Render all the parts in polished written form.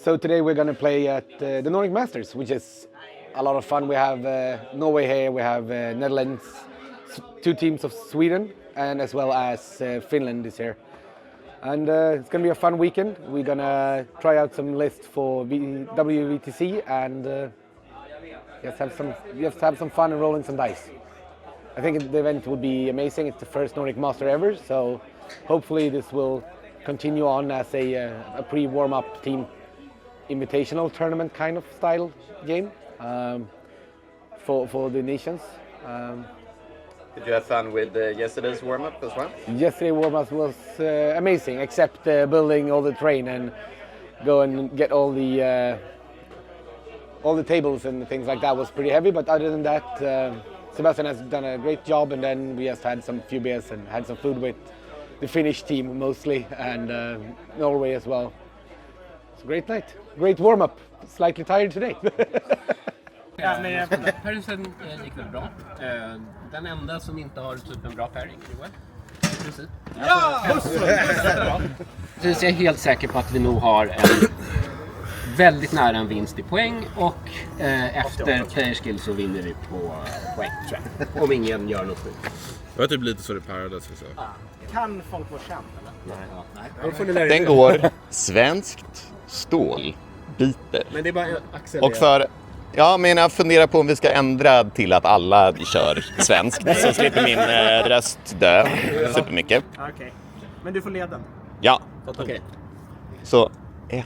So today we're going to play at the Nordic Masters, which is a lot of fun. We have Norway here, we have Netherlands, 2 teams of Sweden, and as well as Finland is here. And it's going to be a fun weekend. We're going to try out some lists for WTC and just have some fun and rolling some dice. I think the event will be amazing. It's the first Nordic Master ever, so hopefully this will continue on as a pre-warm-up team invitational tournament kind of style game for the nations. Did you have fun with yesterday's warm-up as well? Yesterday's warm-up was amazing, except building all the terrain and go and get all the tables and things like that was pretty heavy. But other than that, Sebastian has done a great job, and then we just had some few beers and had some food with the Finnish team mostly, and Norway as well. It's a great night, great warm-up. Slightly tired today. Pairsen gick väl bra. Den enda som inte har typ en bra pairing, Joel. Precis. Ja! Så jag är helt säker på att vi nog har en väldigt nära en vinst i poäng, och efter player skill så vinner vi på poäng, tror jag. Om ingen gör något skit. Det var typ lite så det Paradise så. Kan folk vara känd eller? Nej. Den går svenskt stål biter. Men det är bara Axel. Och för men jag funderar på om vi ska ändra till att alla kör svenskt så slipper min röst dö supermycket. Okej. Men du får leda. Ja. Okej. Så 1.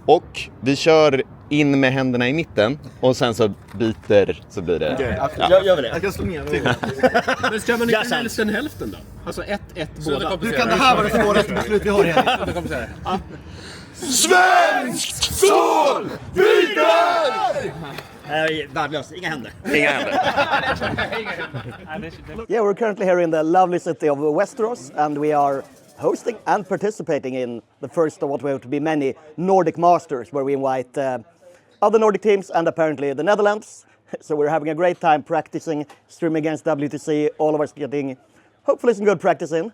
Och vi kör in med händerna i mitten och sen så biter så blir det. Gör vi det? Jag kan slå ner. Men ska man inte hälften då? Alltså 1 båda. Hur kan det här vara det svåraste beslut vi har här? Svenskt stål biter! Värdelöst, inga händer. Yeah, we're currently here in the lovely city of Westeros, and we are hosting and participating in the first of what will to be many Nordic Masters, where we invite other Nordic teams and apparently the Netherlands. So we're having a great time practicing, streaming against WTC, all of us getting hopefully some good practice in.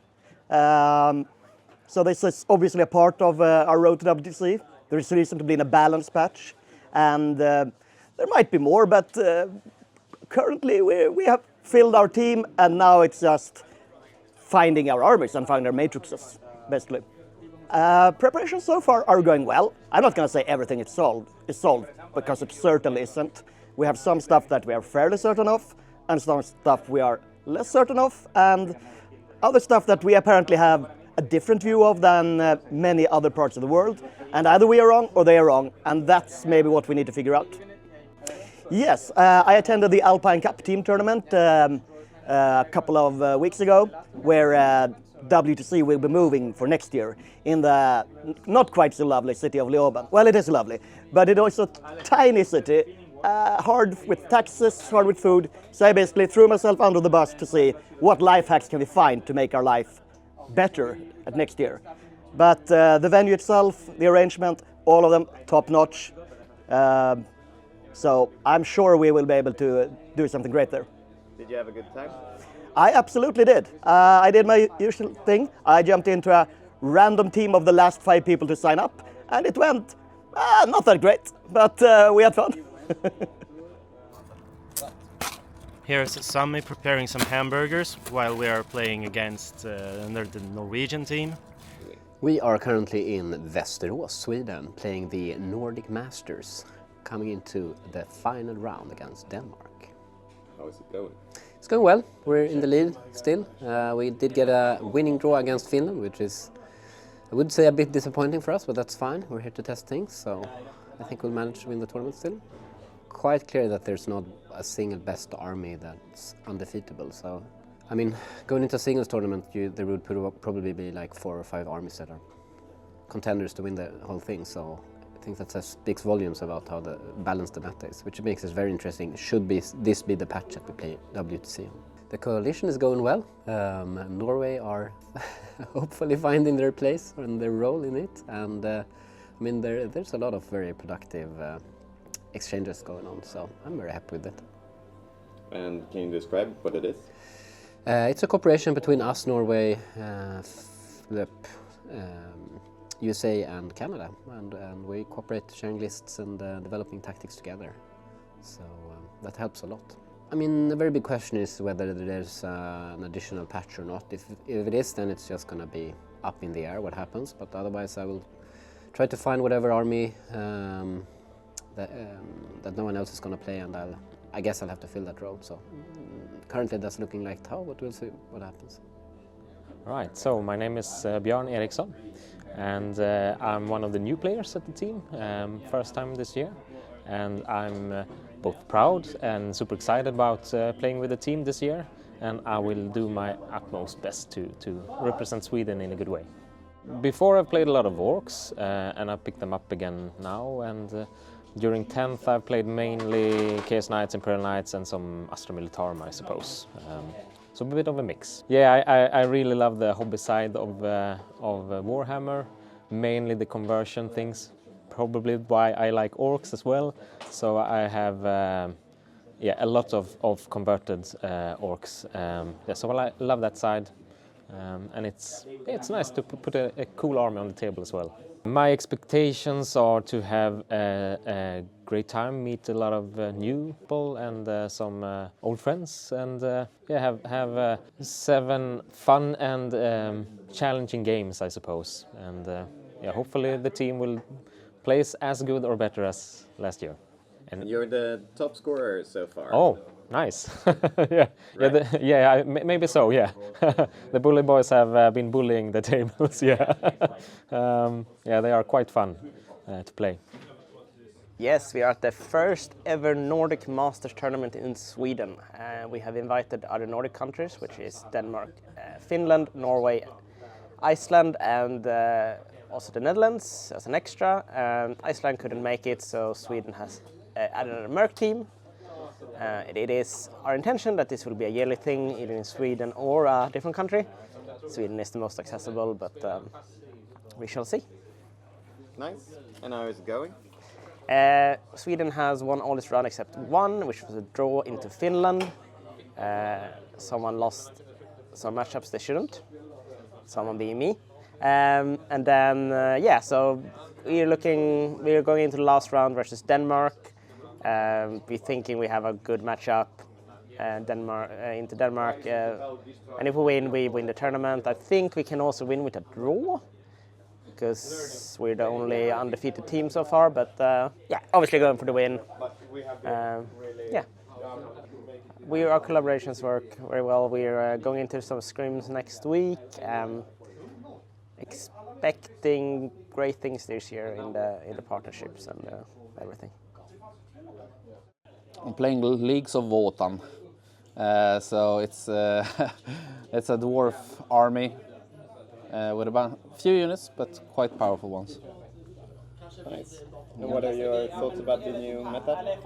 So this is obviously a part of our road to WTC. There is reason to be in a balanced patch, and there might be more, but currently we have filled our team, and now it's just finding our armies and finding our matrices, basically. Preparations so far are going well. I'm not going to say everything is solved, because it certainly isn't. We have some stuff that we are fairly certain of, and some stuff we are less certain of, and other stuff that we apparently have a different view of than many other parts of the world. And either we are wrong or they are wrong, and that's maybe what we need to figure out. Yes, I attended the Alpine Cup team tournament a couple of weeks ago, where WTC will be moving for next year in the not quite so lovely city of Leoben. Well, it is lovely, but it's also a tiny city, hard with taxes, hard with food. So I basically threw myself under the bus to see what life hacks can we find to make our life better at next year. But the venue itself, the arrangement, all of them top-notch. So I'm sure we will be able to do something great there. Did you have a good time? I absolutely did. I did my usual thing. I jumped into a random team of the last 5 people to sign up, and it went not that great, but we had fun. Here's Sammy preparing some hamburgers while we are playing against the Norwegian team. We are currently in Västerås, Sweden, playing the Nordic Masters, coming into the final round against Denmark. How is it going? It's going well. We're in the lead still. We did get a winning draw against Finland, which is, I would say, a bit disappointing for us, but that's fine. We're here to test things, so I think we'll manage to win the tournament still. Quite clear that there's not a single best army that's undefeatable. So, I mean, going into a singles tournament, there would probably be like 4 or 5 armies that are contenders to win the whole thing. So I think that speaks volumes about how balanced the meta is, which makes it very interesting. Should this be the patch that we play WTC? The coalition is going well. Norway are hopefully finding their place and their role in it. And I mean, there's a lot of very productive exchanges going on, so I'm very happy with it. And can you describe what it is? It's a cooperation between us, Norway, USA and Canada, and we cooperate sharing lists and developing tactics together. So that helps a lot. I mean, the very big question is whether there's an additional patch or not. If it is, then it's just going to be up in the air what happens, but otherwise I will try to find whatever army that no one else is going to play, and I guess I'll have to fill that role. So currently that's looking like Tau, but we'll see what happens. Right, so my name is Björn Eriksson, and I'm one of the new players at the team, first time this year, and I'm both proud and super excited about playing with the team this year, and I will do my utmost best to represent Sweden in a good way. Before I've played a lot of orcs, and I picked them up again now, and during 10th I've played mainly Chaos Knights, Imperial Knights and some Astra Militarum, I suppose. So a bit of a mix. Yeah, I really love the hobby side of Warhammer, mainly the conversion things. Probably why I like orcs as well. So I have a lot of converted orcs. So I love that side, and it's nice to put a cool army on the table as well. My expectations are to have a great time, meet a lot of new people and some old friends, and have 7 fun and challenging games, I suppose. And hopefully the team will plays as good or better as last year. And you're the top scorer so far. Oh, nice. Maybe so, yeah. The bully boys have been bullying the tables, yeah. They are quite fun to play. Yes, we are at the first ever Nordic Masters tournament in Sweden. We have invited other Nordic countries, which is Denmark, Finland, Norway, Iceland, and also the Netherlands as an extra. Iceland couldn't make it, so Sweden has added a Merc team. It is our intention that this will be a yearly thing, either in Sweden or a different country. Sweden is the most accessible, but we shall see. Nice. And how is it going? Sweden has won all its round except one, which was a draw into Finland. Someone lost some matchups they shouldn't, someone being me. And then, so we're going into the last round versus Denmark. We're thinking we have a good matchup into Denmark. And if we win the tournament. I think we can also win with a draw, because we're the only undefeated team so far. But obviously going for the win. Our collaborations work very well. We're going into some scrims next week. Expecting great things this year in the partnerships and everything. I'm playing Leagues of Wotan, so it's it's a dwarf army with about a few units, but quite powerful ones. Nice. And what are your thoughts about the new meta?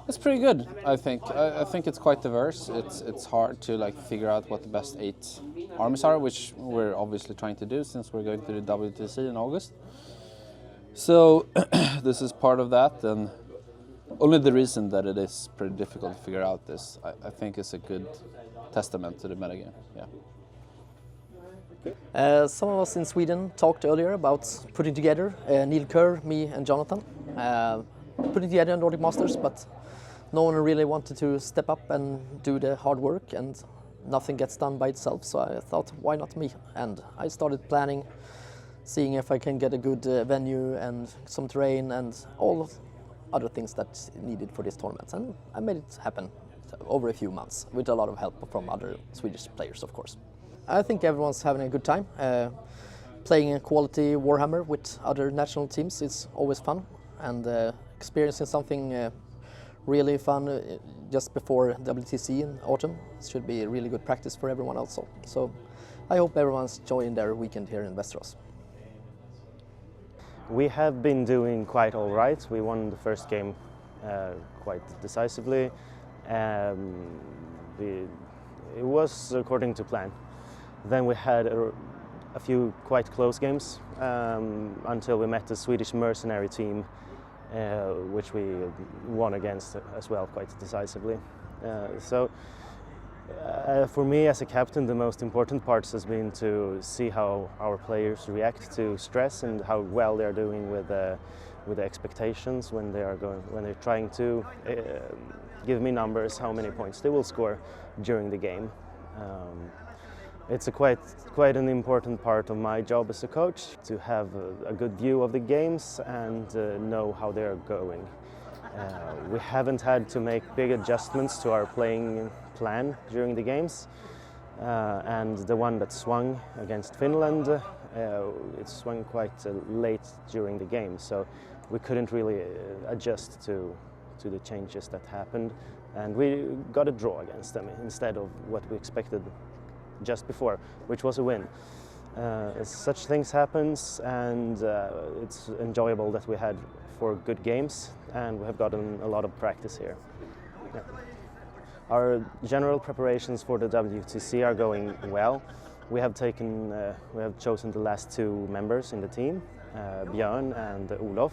It's pretty good, I think. I think it's quite diverse. It's hard to figure out what the best 8 armies are, which we're obviously trying to do since we're going to the WTC in August. So this is part of that, and only the reason that it is pretty difficult to figure out this, I think, is a good testament to the metagame. Some of us in Sweden talked earlier about putting together, Neil Kerr, me and Jonathan, putting together a Nordic Masters, but no one really wanted to step up and do the hard work, and nothing gets done by itself, so I thought, why not me? And I started planning, seeing if I can get a good venue and some terrain and all other things that's needed for this tournament, and I made it happen over a few months with a lot of help from other Swedish players, of course. I think everyone's having a good time. Playing a quality Warhammer with other national teams is always fun, and experiencing something really fun just before WTC in autumn should be really good practice for everyone also. So I hope everyone's enjoying their weekend here in Västerås. We have been doing quite all right. We won the first game quite decisively. It was according to plan. Then we had a few quite close games until we met the Swedish mercenary team, which we won against as well quite decisively. So For me as a captain, the most important part has been to see how our players react to stress and how well they're doing with the expectations when they're trying to give me numbers, how many points they will score during the game. It's quite an important part of my job as a coach to have a good view of the games and know how they're going. We haven't had to make big adjustments to our playing plan during the games, and the one that swung against Finland, it swung quite late during the game, so we couldn't really adjust to the changes that happened, and we got a draw against them instead of what we expected just before, which was a win. Such things happens, and it's enjoyable that we had 4 good games, and we have gotten a lot of practice here. Yeah. Our general preparations for the WTC are going well. We have chosen the last 2 members in the team, Björn and Olof.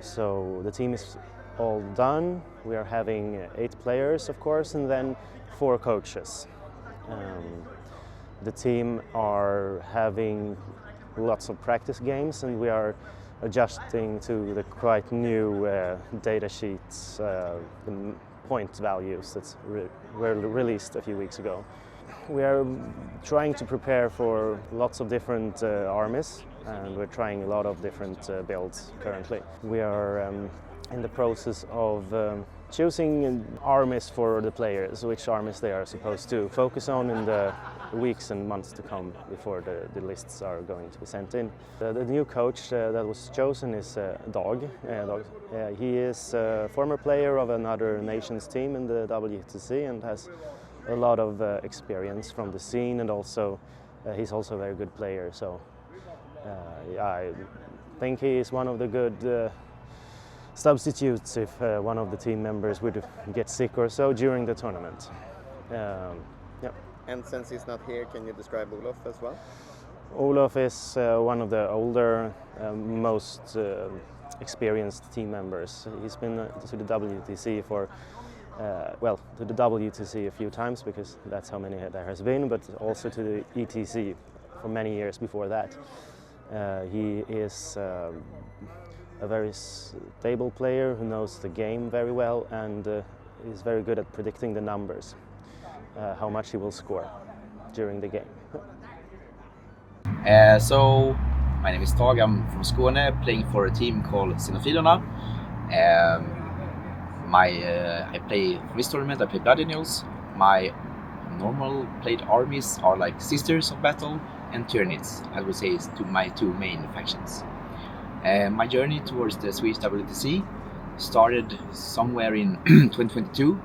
So the team is all done. We are having 8 players, of course, and then 4 coaches. The team are having lots of practice games, and we are adjusting to the quite new data sheets, the point values that were released a few weeks ago. We are trying to prepare for lots of different armies, and we're trying a lot of different builds currently. We are in the process of choosing armies for the players, which armies they are supposed to focus on in the weeks and months to come before the lists are going to be sent in. The new coach that was chosen is Dag. He is a former player of another nation's team in the WTC and has a lot of experience from the scene, and also he's also a very good player. So I think he is one of the good substitutes if one of the team members would get sick or so during the tournament. Yeah. And since he's not here, can you describe Olof as well? Olof is one of the older, most experienced team members. He's been to the WTC to the WTC a few times, because that's how many there has been, but also to the ETC for many years before that. He is a very stable player who knows the game very well, and is very good at predicting the numbers, how much he will score during the game. So my name is Tag, I'm from Skåne, playing for a team called Xenofilerna. I play for this tournament, I play Blood Angels. My normal played armies are like Sisters of Battle and Tyranids, I would say is my 2 main factions. My journey towards the Swedish WTC started somewhere in 2022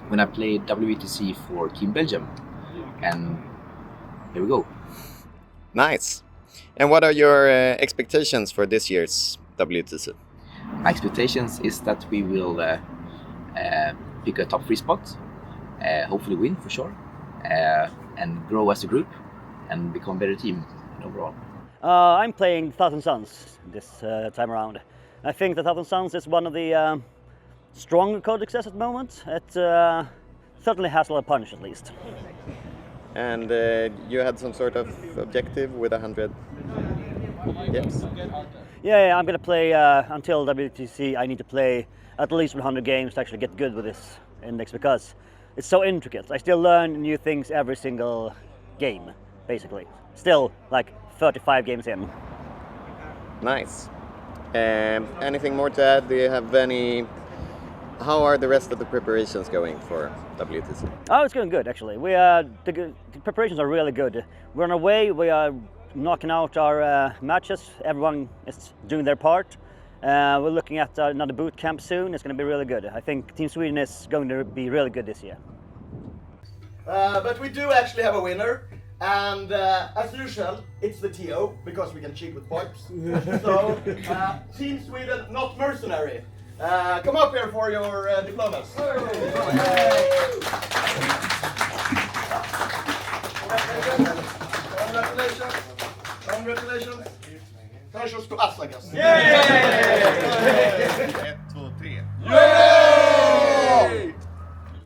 when I played WTC for Team Belgium, and here we go. Nice. And what are your expectations for this year's WTC? My expectations is that we will pick a top 3 spot, hopefully win for sure, and grow as a group and become a better team overall. I'm playing Thousand Suns this time around. I think the Thousand Suns is one of the stronger codexes at the moment. It certainly has a lot of punch, at least. And you had some sort of objective with 100 games? Yeah, I'm going to play until WTC. I need to play at least 100 games to actually get good with this index, because it's so intricate. I still learn new things every single game, basically. Still, like 35 games in. Nice. Anything more to add? Do you have any? How are the rest of the preparations going for WTC? Oh, it's going good actually. The preparations are really good. We're on our way. We are knocking out our matches. Everyone is doing their part. We're looking at another boot camp soon. It's going to be really good. I think Team Sweden is going to be really good this year. But we do actually have a winner. And as usual, it's the TO, because we can cheat with points. So, Team Sweden, not mercenary. Come up here for your diplomas. Congratulations. Congratulations to us, I guess. Yay!